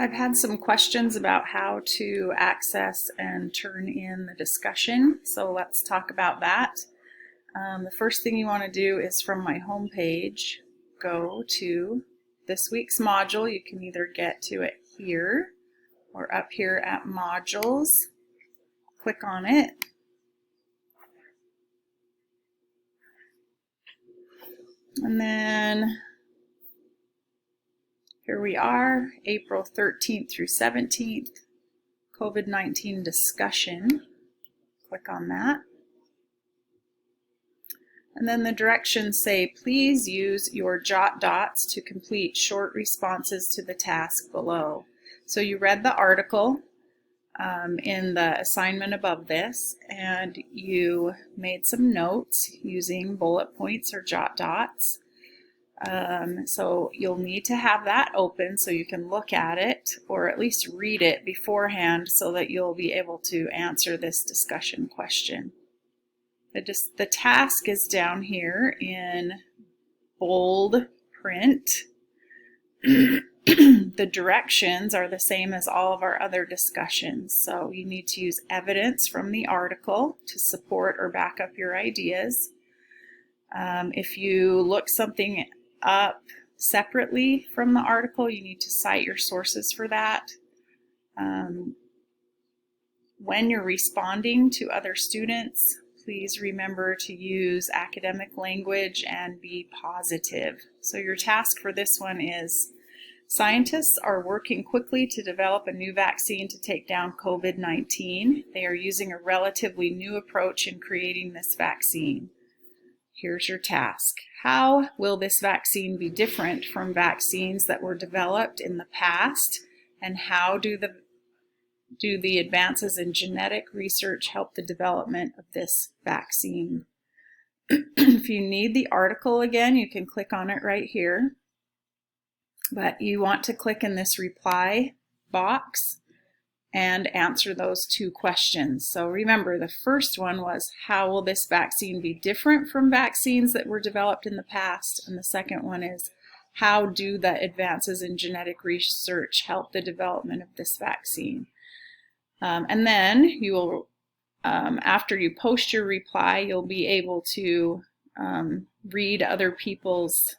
I've had some questions about how to access and turn in the discussion, so let's talk about that. The first thing you want to do is from my home page, go to this week's module. You can either get to it here or up here at modules. Click on it. And then here we are, April 13th through 17th, COVID-19 discussion. Click on that. And then the directions say, please use your jot dots to complete short responses to the task below. So you read the article in the assignment above this, and you made some notes using bullet points or jot dots. So you'll need to have that open so you can look at it, or at least read it beforehand so that you'll be able to answer this discussion question. The task is down here in bold print. The directions are the same as all of our other discussions. So you need to use evidence from the article to support or back up your ideas. If you look something up separately from the article, you need to cite your sources for that. When you're responding to other students, please remember to use academic language and be positive. So your task for this one is, scientists are working quickly to develop a new vaccine to take down COVID-19. They are using a relatively new approach in creating this vaccine. Here's your task. How will this vaccine be different from vaccines that were developed in the past? And how do the advances in genetic research help the development of this vaccine? If you need the article again, you can click on it right here. But you want to click in this reply box and answer those two questions. So remember, the first one was, how will this vaccine be different from vaccines that were developed in the past? And the second one is, how do the advances in genetic research help the development of this vaccine? And then you will, after you post your reply, you'll be able to read other people's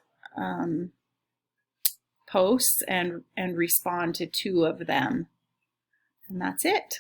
posts and respond to two of them. And that's it.